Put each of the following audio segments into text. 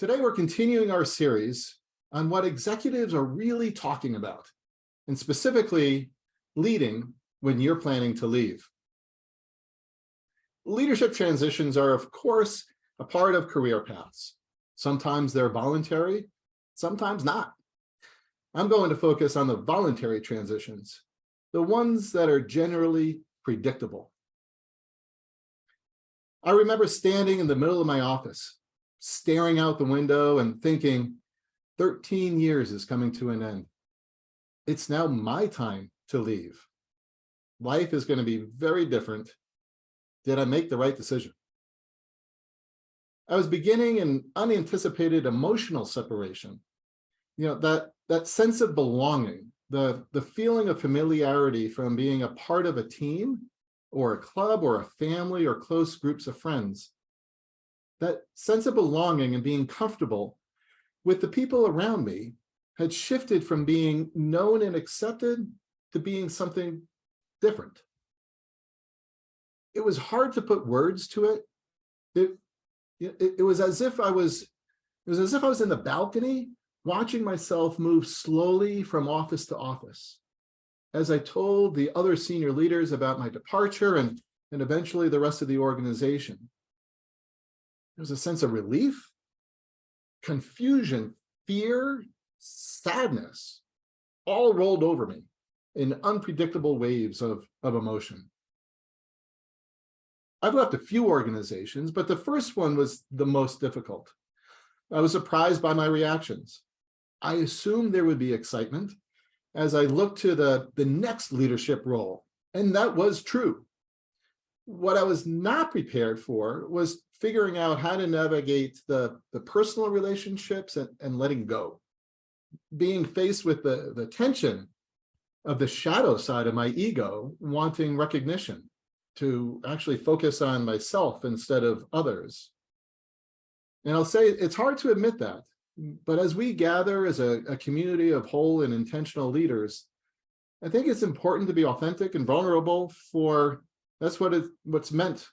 Today, we're continuing our series on what executives are really talking about, and specifically leading when you're planning to leave. Leadership transitions are, of course, a part of career paths. Sometimes they're voluntary, sometimes not. I'm going to focus on the voluntary transitions, the ones that are generally predictable. I remember standing in the middle of my office, staring out the window and thinking, 13 years is coming to an end. It's now my time to leave. Life is going to be very different. Did I make the right decision? I was beginning an unanticipated emotional separation. That sense of belonging, the feeling of familiarity from being a part of a team or a club or a family or close groups of friends. That sense of belonging and being comfortable with the people around me had shifted from being known and accepted to being something different. It was hard to put words to it. It was as if I was in the balcony watching myself move slowly from office to office as I told the other senior leaders about my departure and eventually the rest of the organization. There was a sense of relief, confusion, fear, sadness, all rolled over me in unpredictable waves of emotion. I've left a few organizations, but the first one was the most difficult. I was surprised by my reactions. I assumed there would be excitement as I looked to the next leadership role, and that was true. What I was not prepared for was figuring out how to navigate the personal relationships and letting go. Being faced with the tension of the shadow side of my ego, wanting recognition, to actually focus on myself instead of others. And I'll say it's hard to admit that, but as we gather as a community of whole and intentional leaders, I think it's important to be authentic and vulnerable. That's what's meant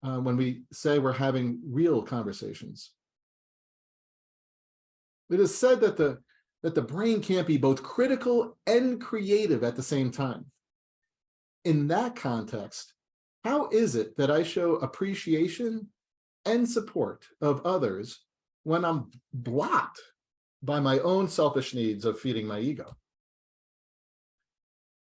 when we say we're having real conversations. It is said that the brain can't be both critical and creative at the same time. In that context, how is it that I show appreciation and support of others when I'm blocked by my own selfish needs of feeding my ego?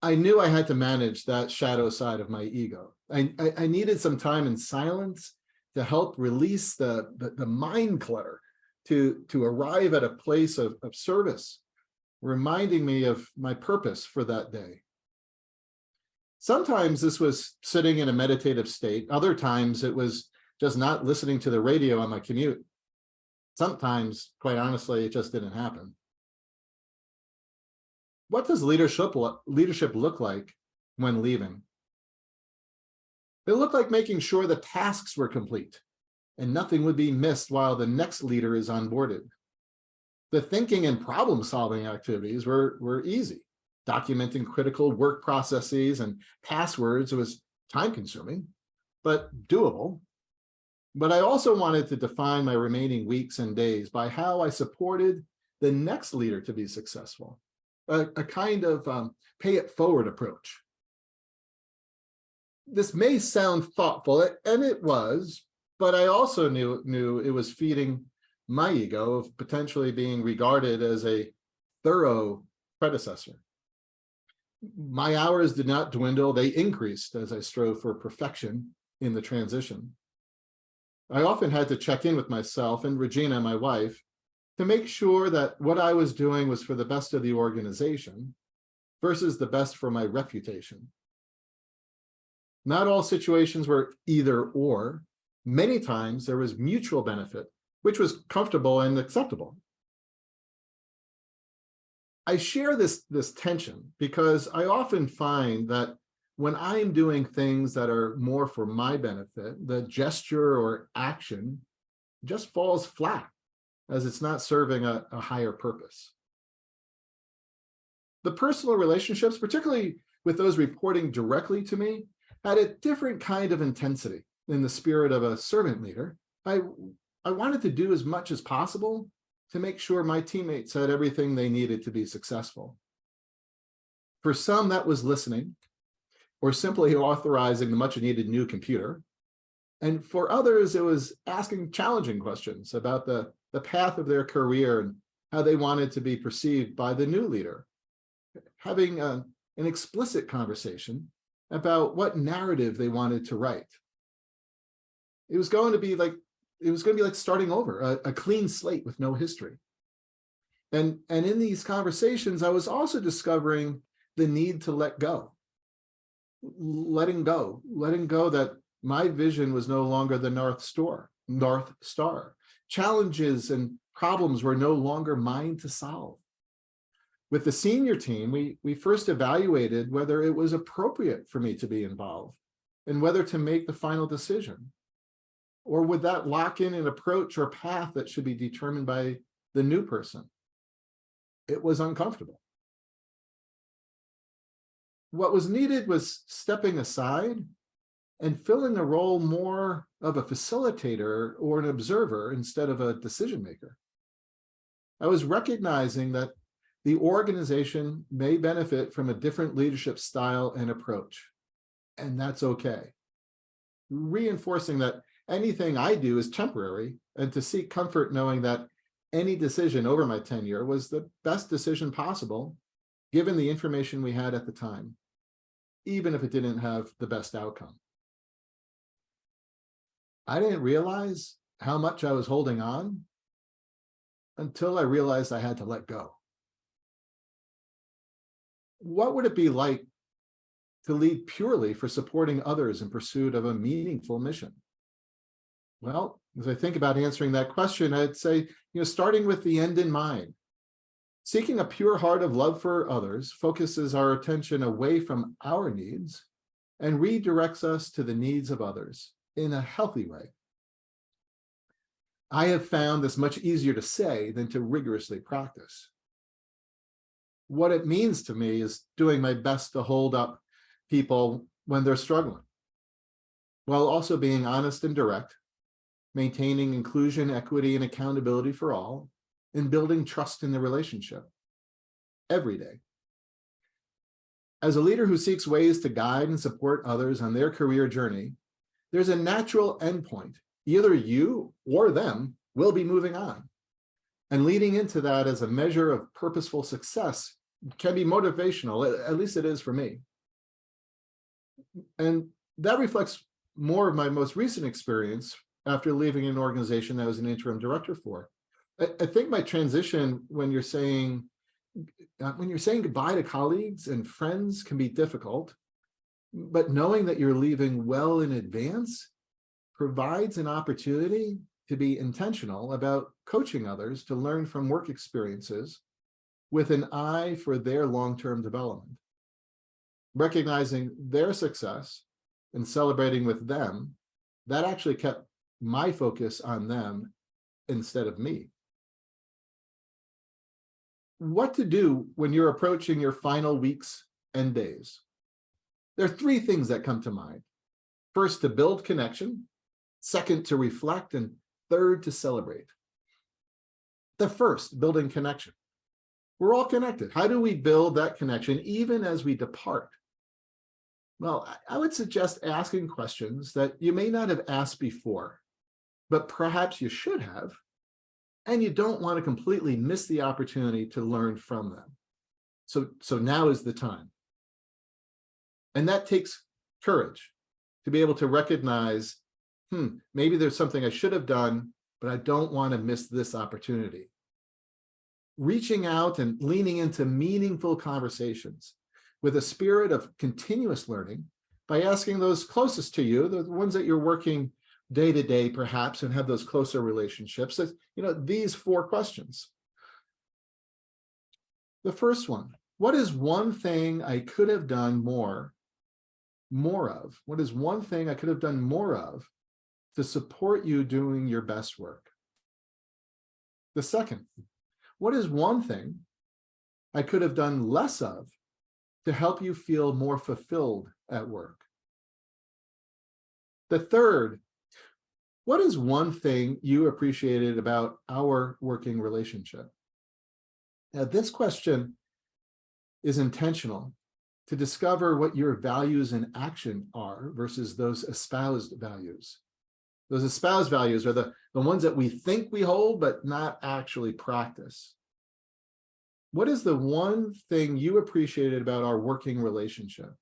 I knew I had to manage that shadow side of my ego. I needed some time in silence to help release the mind clutter, to arrive at a place of service, reminding me of my purpose for that day. Sometimes this was sitting in a meditative state. Other times it was just not listening to the radio on my commute. Sometimes, quite honestly, it just didn't happen. What does leadership look like when leaving? It looked like making sure the tasks were complete and nothing would be missed while the next leader is onboarded. The thinking and problem-solving activities were easy. Documenting critical work processes and passwords was time-consuming, but doable. But I also wanted to define my remaining weeks and days by how I supported the next leader to be successful, a kind of pay-it-forward approach. This may sound thoughtful, and it was, but I also knew it was feeding my ego of potentially being regarded as a thorough predecessor. My hours did not dwindle, they increased as I strove for perfection in the transition. I often had to check in with myself and Regina, my wife, to make sure that what I was doing was for the best of the organization versus the best for my reputation. Not all situations were either or. Many times there was mutual benefit, which was comfortable and acceptable. I share this tension because I often find that when I'm doing things that are more for my benefit, the gesture or action just falls flat as it's not serving a higher purpose. The personal relationships, particularly with those reporting directly to me, had a different kind of intensity in the spirit of a servant leader. I I wanted to do as much as possible to make sure my teammates had everything they needed to be successful. For some, that was listening or simply authorizing the much needed new computer. And for others, it was asking challenging questions about the path of their career and how they wanted to be perceived by the new leader. Having an explicit conversation about what narrative they wanted to write. It was going to be like starting over, a clean slate with no history. And in these conversations, I was also discovering the need to let go. Letting go that my vision was no longer the North Star. Challenges and problems were no longer mine to solve. With the senior team, we first evaluated whether it was appropriate for me to be involved and whether to make the final decision. Or would that lock in an approach or path that should be determined by the new person? It was uncomfortable. What was needed was stepping aside and filling a role more of a facilitator or an observer instead of a decision maker. I was recognizing that the organization may benefit from a different leadership style and approach, and that's okay. Reinforcing that anything I do is temporary, and to seek comfort knowing that any decision over my tenure was the best decision possible, given the information we had at the time, even if it didn't have the best outcome. I didn't realize how much I was holding on until I realized I had to let go. What would it be like to lead purely for supporting others in pursuit of a meaningful mission? Well, as I think about answering that question, I'd say, starting with the end in mind. Seeking a pure heart of love for others focuses our attention away from our needs and redirects us to the needs of others in a healthy way. I have found this much easier to say than to rigorously practice. What it means to me is doing my best to hold up people when they're struggling, while also being honest and direct, maintaining inclusion, equity, and accountability for all, and building trust in the relationship every day. As a leader who seeks ways to guide and support others on their career journey, there's a natural endpoint. Either you or them will be moving on. And leading into that as a measure of purposeful success can be motivational, at least it is for me. And that reflects more of my most recent experience after leaving an organization that I was an interim director for. I think my transition when you're saying goodbye to colleagues and friends can be difficult, but knowing that you're leaving well in advance provides an opportunity to be intentional about coaching others to learn from work experiences with an eye for their long-term development. Recognizing their success and celebrating with them, that actually kept my focus on them instead of me. What to do when you're approaching your final weeks and days? There are three things that come to mind. First, to build connection. Second, to reflect. And third, to celebrate. The first, building connection. We're all connected. How do we build that connection even as we depart? Well, I would suggest asking questions that you may not have asked before, but perhaps you should have, and you don't want to completely miss the opportunity to learn from them. So now is the time. And that takes courage to be able to recognize, maybe there's something I should have done, but I don't want to miss this opportunity. Reaching out and leaning into meaningful conversations with a spirit of continuous learning by asking those closest to you, the ones that you're working day to day perhaps and have those closer relationships, these four questions. The first one, what is one thing I could have done more of? What is one thing I could have done more of to support you doing your best work? The second, what is one thing I could have done less of to help you feel more fulfilled at work? The third, What is one thing you appreciated about our working relationship? Now, this question is intentional to discover what your values in action are versus those espoused values. Those espoused values are the ones that we think we hold, but not actually practice. What is the one thing you appreciated about our working relationship?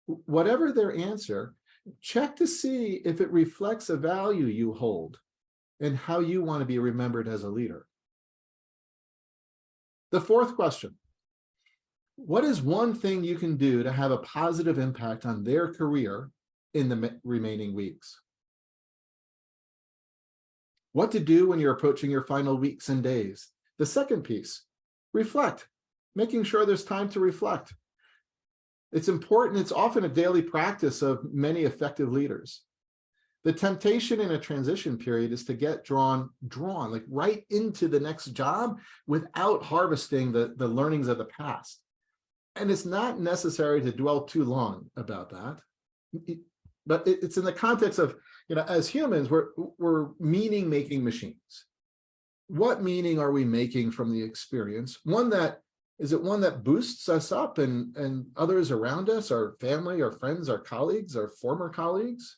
Whatever their answer, check to see if it reflects a value you hold and how you want to be remembered as a leader. The fourth question, what is one thing you can do to have a positive impact on their career in the remaining weeks? What to do when you're approaching your final weeks and days? The second piece, reflect, making sure there's time to reflect. It's important. It's often a daily practice of many effective leaders. The temptation in a transition period is to get drawn like right into the next job without harvesting the learnings of the past. And it's not necessary to dwell too long about that. But it's in the context of, as humans, we're meaning-making machines. What meaning are we making from the experience? Is it one that boosts us up and others around us, our family, our friends, our colleagues, our former colleagues?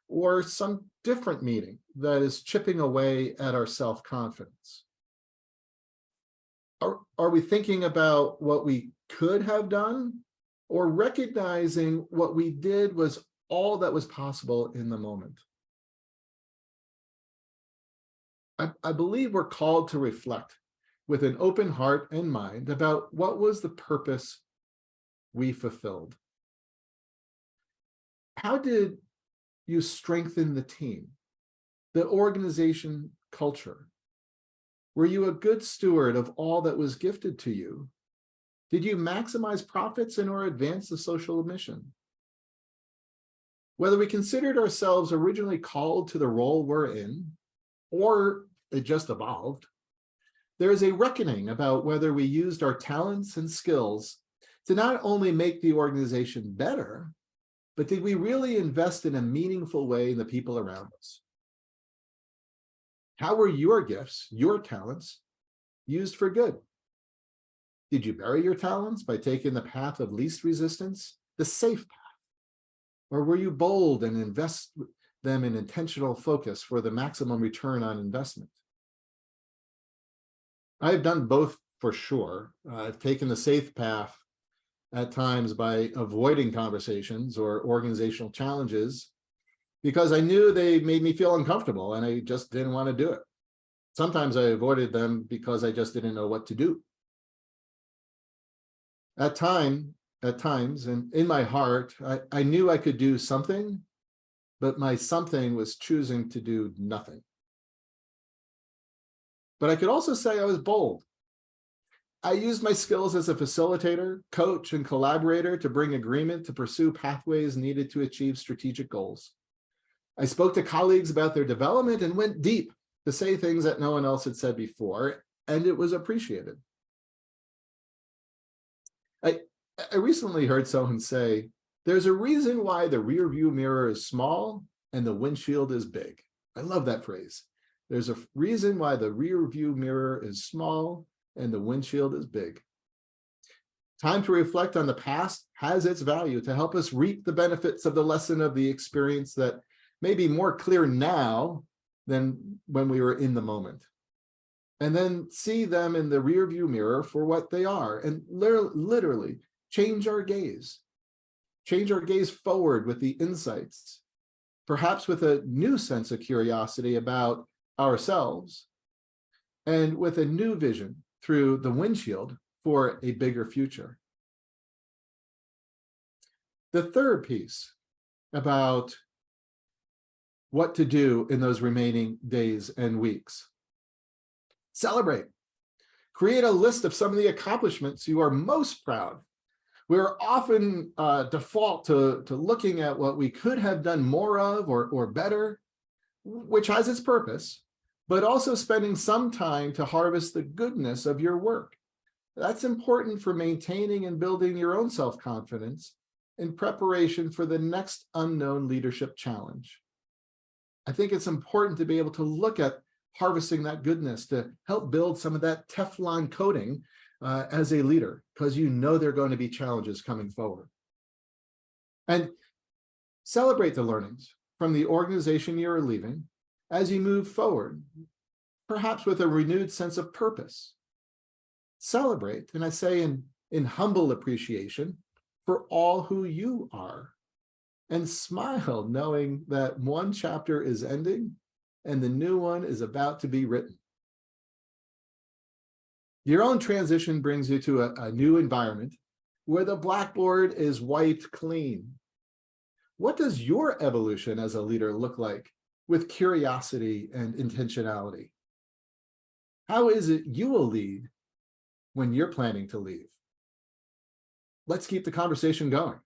Or some different meaning that is chipping away at our self-confidence? Are we thinking about what we could have done, or recognizing what we did was all that was possible in the moment? I believe we're called to reflect with an open heart and mind about what was the purpose we fulfilled. How did you strengthen the team, the organization culture? Were you a good steward of all that was gifted to you? Did you maximize profits and or advance the social mission? Whether we considered ourselves originally called to the role we're in, or it just evolved, there is a reckoning about whether we used our talents and skills to not only make the organization better, but did we really invest in a meaningful way in the people around us? How were your gifts, your talents, used for good? Did you bury your talents by taking the path of least resistance, the safe path? Or were you bold and invest them in intentional focus for the maximum return on investment? I've done both for sure. I've taken the safe path at times by avoiding conversations or organizational challenges because I knew they made me feel uncomfortable and I just didn't want to do it. Sometimes I avoided them because I just didn't know what to do. At times, and in my heart, I knew I could do something, but my something was choosing to do nothing. But I could also say I was bold. I used my skills as a facilitator, coach, and collaborator to bring agreement to pursue pathways needed to achieve strategic goals. I spoke to colleagues about their development and went deep to say things that no one else had said before, and it was appreciated. I recently heard someone say, there's a reason why the rear view mirror is small and the windshield is big. I love that phrase. There's a reason why the rear view mirror is small and the windshield is big. Time to reflect on the past has its value to help us reap the benefits of the lesson of the experience that may be more clear now than when we were in the moment. And then see them in the rear view mirror for what they are and literally change our gaze forward with the insights, perhaps with a new sense of curiosity about ourselves and with a new vision through the windshield for a bigger future. The third piece about what to do in those remaining days and weeks. Celebrate. Create a list of some of the accomplishments you are most proud. We're often default to looking at what we could have done more of or better, which has its purpose, but also spending some time to harvest the goodness of your work. That's important for maintaining and building your own self-confidence in preparation for the next unknown leadership challenge. I think it's important to be able to look at harvesting that goodness to help build some of that Teflon coating as a leader, because you know there are going to be challenges coming forward. And celebrate the learnings from the organization you're leaving as you move forward, perhaps with a renewed sense of purpose. Celebrate, and I say in humble appreciation, for all who you are, and smile knowing that one chapter is ending and the new one is about to be written. Your own transition brings you to a new environment where the blackboard is wiped clean. What does your evolution as a leader look like with curiosity and intentionality? How is it you will lead when you're planning to leave? Let's keep the conversation going.